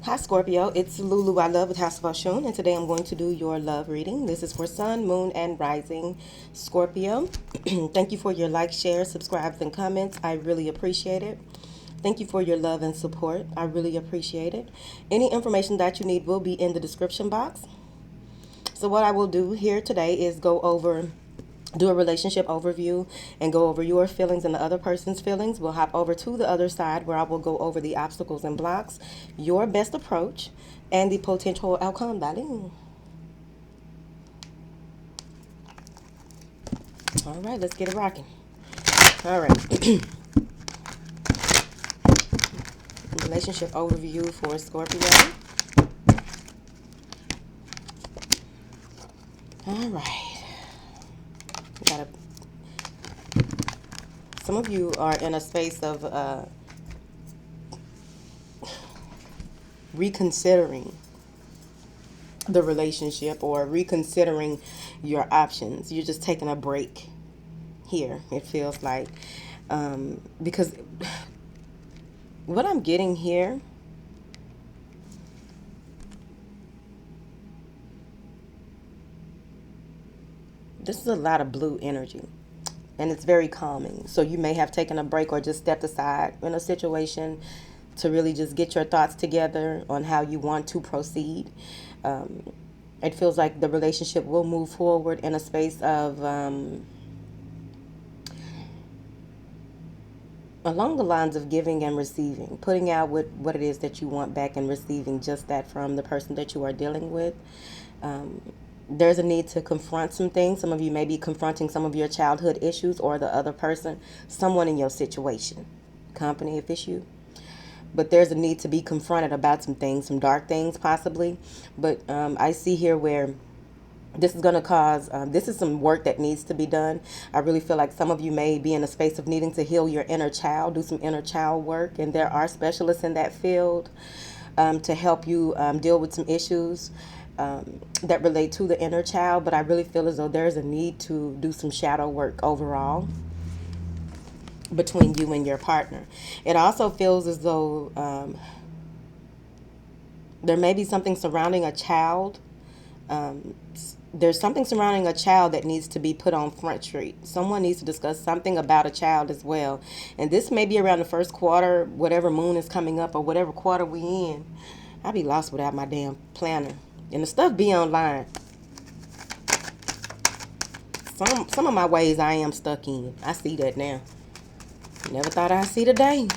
Hi Scorpio, it's Lulu I Love with House of Oshun, and today I'm going to do your love reading. This is for Sun, Moon, and Rising Scorpio. Thank you for your likes, shares, subscribes, and comments. I really appreciate it. Thank you for your love and support. I really appreciate it. Any information that you need will be in the description box. So what I will do here today is do a relationship overview and go over your feelings and the other person's feelings. We'll hop over to the other side where I will go over the obstacles and blocks, your best approach, and the potential outcome, darling. All right, let's get it rocking. All right. Relationship overview for Scorpio. All right. Got some of you are in a space of reconsidering the relationship or reconsidering your options. You're just taking a break here, it feels like. Because what I'm getting here, this is a lot of blue energy. And it's very calming. So you may have taken a break or just stepped aside in a situation to really just get your thoughts together on how you want to proceed. It feels like the relationship will move forward in a space of along the lines of giving and receiving, putting out what it is that you want back and receiving just that from the person that you are dealing with. There's a need to confront some things. Some of you may be confronting some of your childhood issues or the other person, someone in your situation, company if it's you. But there's a need to be confronted about some things, some dark things possibly. But I see here where this is going to cause, this is some work that needs to be done. I really feel like some of you may be in a space of needing to heal your inner child, do some inner child work. And there are specialists in that field to help you deal with some issues that relate to the inner child. But I really feel as though there's a need to do some shadow work overall between you and your partner. It also feels as though there may be something surrounding a child. There's something surrounding a child that needs to be put on Front Street. Someone needs to discuss something about a child as well. And this may be around the first quarter, whatever moon is coming up or whatever quarter we in. I'll be lost without my damn planner. And the stuff be online. Some of my ways I am stuck in. I see that now. Never thought I'd see the day.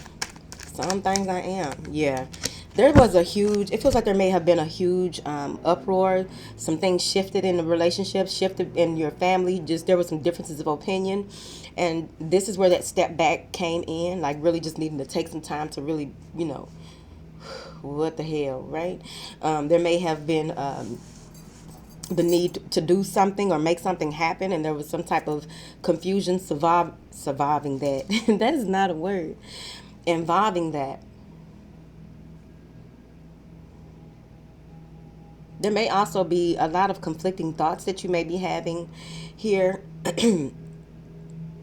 Some things I am. Yeah. There was a huge, it feels like there may have been a huge uproar. Some things shifted in the relationship, shifted in your family. Just there were some differences of opinion. And this is where that step back came in. Like really just needing to take some time to really, what the hell, right? There may have been the need to do something or make something happen, and there was some type of confusion surviving that. That is not a word. Involving that. There may also be a lot of conflicting thoughts that you may be having here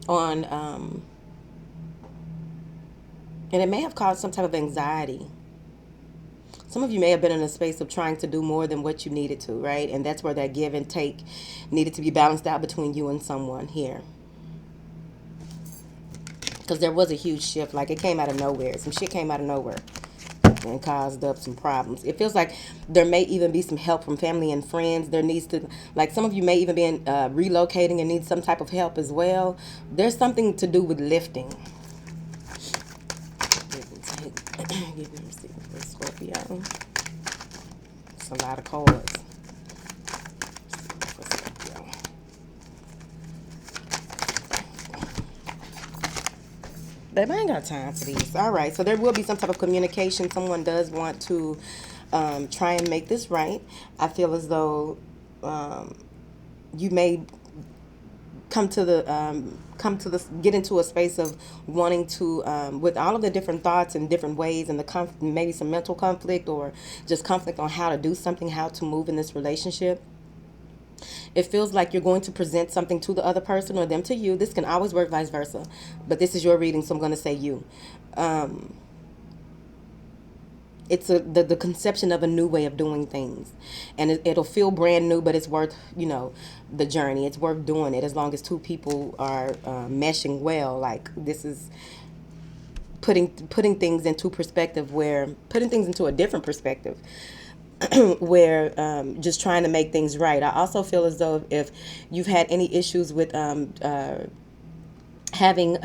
on, and it may have caused some type of anxiety. Some of you may have been in a space of trying to do more than what you needed to, right? And that's where that give and take needed to be balanced out between you and someone here. Because there was a huge shift, like it came out of nowhere. Some shit came out of nowhere and caused up some problems. It feels like there may even be some help from family and friends. There needs to, like some of you may even be relocating and need some type of help as well. There's something to do with lifting. Give me a second for Scorpio. It's a lot of cards. For Scorpio. Babe, I ain't got time for these. All right, so there will be some type of communication. Someone does want to try and make this right. I feel as though you may get into a space of wanting to with all of the different thoughts and different ways and maybe some mental conflict or just conflict on how to do something, how to move in this relationship. It feels like you're going to present something to the other person or them to you. This can always work vice versa, but this is your reading, so I'm going to say you. it's the conception of a new way of doing things, and it'll feel brand new, but it's worth, the journey. It's worth doing it as long as two people are meshing well. Like, this is putting things into perspective, where putting things into a different perspective, where just trying to make things right. I also feel as though if you've had any issues with having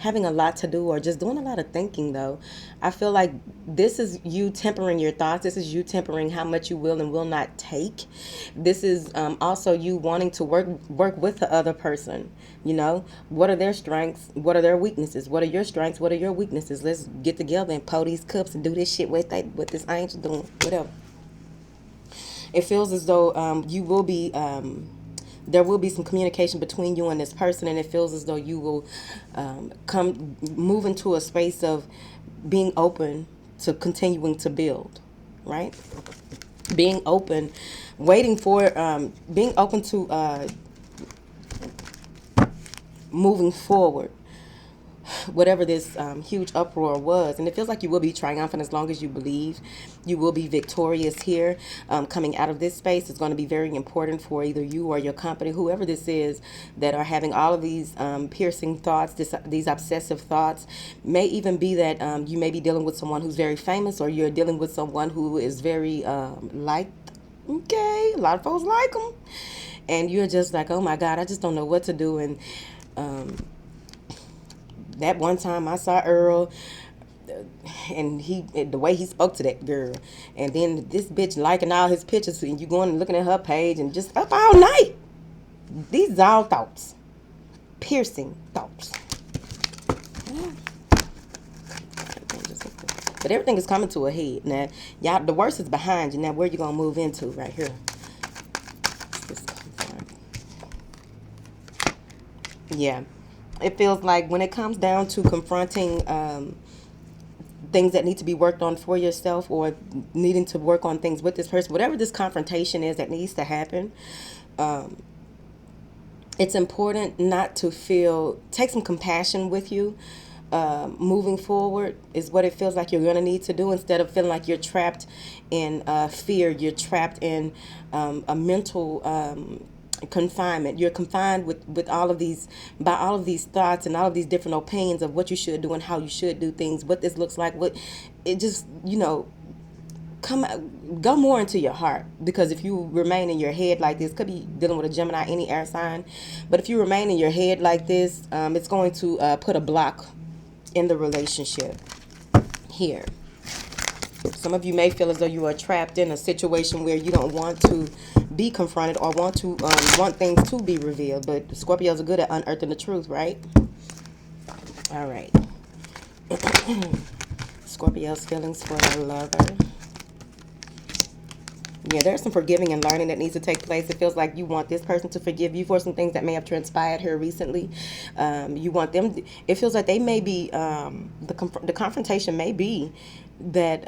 having a lot to do or just doing a lot of thinking, though, I feel like this is you tempering your thoughts. This is you tempering how much you will and will not take. This is also you wanting to work with the other person. What are their strengths? What are their weaknesses? What are your strengths? What are your weaknesses? Let's get together and pour these cups and do this shit with this angel doing, whatever. It feels as though you will be there will be some communication between you and this person, and it feels as though you will move into a space of being open to continuing to build, right? Being open, waiting for, being open to moving forward, whatever this huge uproar was. And it feels like you will be triumphant as long as you believe. You will be victorious here. Coming out of this space is going to be very important for either you or your company, whoever this is, that are having all of these piercing thoughts, these obsessive thoughts. May even be that you may be dealing with someone who's very famous, or you're dealing with someone who is very liked. Okay, a lot of folks like them. And you're just like, oh my God, I just don't know what to do. And that one time I saw Earl, and the way he spoke to that girl, and then this bitch liking all his pictures, and you going and looking at her page and just up all night. These are all thoughts, piercing thoughts. But everything is coming to a head now. Y'all, the worst is behind you. Now, where you gonna move into? Right here. Yeah. It feels like when it comes down to confronting things that need to be worked on for yourself, or needing to work on things with this person, whatever this confrontation is that needs to happen, it's important not to take some compassion with you. Moving forward is what it feels like you're going to need to do, instead of feeling like you're trapped in fear. You're trapped in a mental confinement. You're confined with all of these thoughts and all of these different opinions of what you should do and how you should do things, what this looks like, what it just, go more into your heart. Because if you remain in your head like this, could be dealing with a Gemini, any air sign, but if you remain in your head like this, it's going to put a block in the relationship here. Some of you may feel as though you are trapped in a situation where you don't want to be confronted, or want things to be revealed. But Scorpios are good at unearthing the truth, right? All right. Scorpio's feelings for the lover. Yeah, there's some forgiving and learning that needs to take place. It feels like you want this person to forgive you for some things that may have transpired here recently. You want them. It feels like they may be. The confrontation may be that.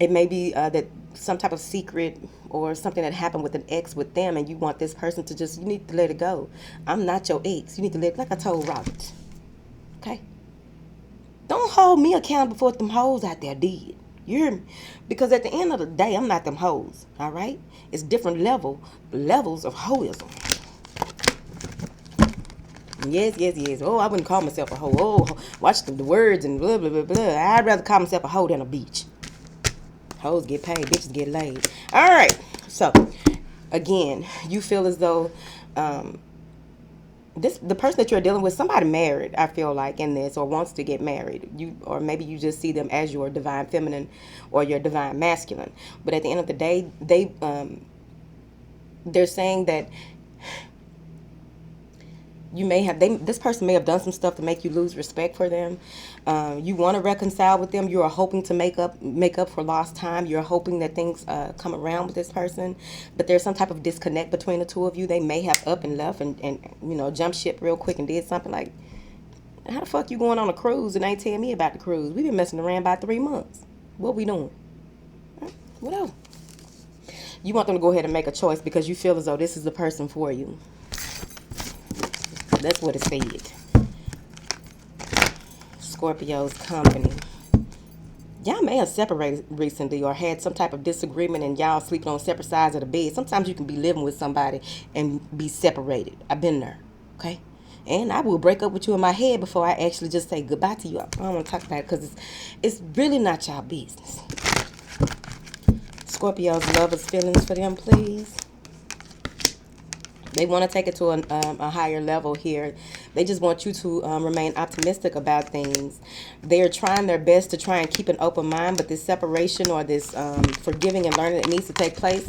It may be that some type of secret or something that happened with an ex with them, and you want this person to just. You need to let it go. I'm not your ex. You need to let. Like I told Robert. Okay. Don't hold me accountable for what them hoes out there did. You hear me? Because at the end of the day, I'm not them hoes. All right? It's different levels of hoism. Yes. Oh, I wouldn't call myself a hoe. Oh, watch the words and blah, blah, blah, blah. I'd rather call myself a hoe than a beach. Hoes get paid. Bitches get laid. All right. So, again, you feel as though the person that you're dealing with, somebody married, I feel like, in this, or wants to get married. Or maybe you just see them as your divine feminine or your divine masculine. But at the end of the day, they're saying that this person may have done some stuff to make you lose respect for them. You want to reconcile with them. You are hoping to make up for lost time. You're hoping that things come around with this person, but there's some type of disconnect between the two of you. They may have up and left and jumped ship real quick and did something like, how the fuck you going on a cruise and ain't telling me about the cruise? We've been messing around about 3 months. What we doing? Whatever. You want them to go ahead and make a choice because you feel as though this is the person for you. That's what it said. Scorpio's company. Y'all may have separated recently or had some type of disagreement and y'all sleeping on separate sides of the bed. Sometimes you can be living with somebody and be separated. I've been there. Okay? And I will break up with you in my head before I actually just say goodbye to you. I don't want to talk about it because it's really not y'all business. Scorpio's lovers' feelings for them, please. They want to take it to a higher level here. They just want you to remain optimistic about things. They're trying their best to try and keep an open mind, but this separation or this forgiving and learning that needs to take place,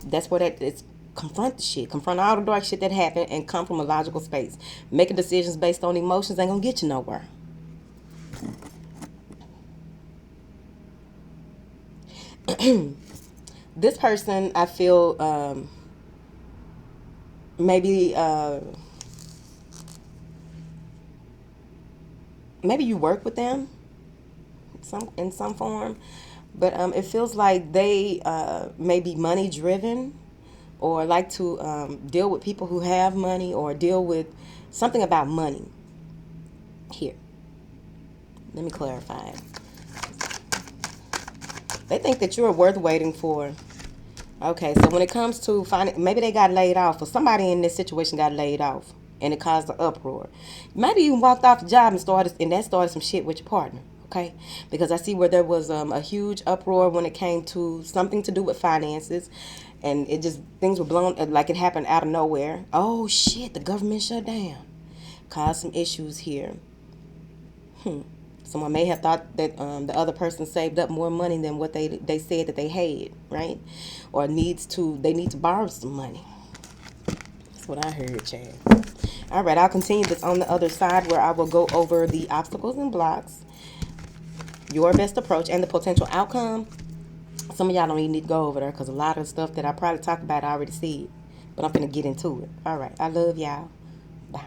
that's where it's confront the shit. Confront all the dark shit that happened and come from a logical space. Making decisions based on emotions ain't going to get you nowhere. This person, I feel... maybe maybe you work with them in some form, but it feels like they may be money driven or like to deal with people who have money or deal with something about money here. Let me clarify. They think that you're worth waiting for. Okay, so when it comes to finding, maybe they got laid off, or somebody in this situation got laid off, and it caused an uproar. Maybe you walked off the job and that started some shit with your partner. Okay, because I see where there was a huge uproar when it came to something to do with finances, and it just things were blown like it happened out of nowhere. Oh shit, the government shut down, caused some issues here. Someone may have thought that the other person saved up more money than what they said that they had, right? Or they need to borrow some money. That's what I heard, Chad. All right, I'll continue this on the other side where I will go over the obstacles and blocks, your best approach, and the potential outcome. Some of y'all don't even need to go over there because a lot of stuff that I probably talked about I already said. But I'm going to get into it. All right, I love y'all. Bye.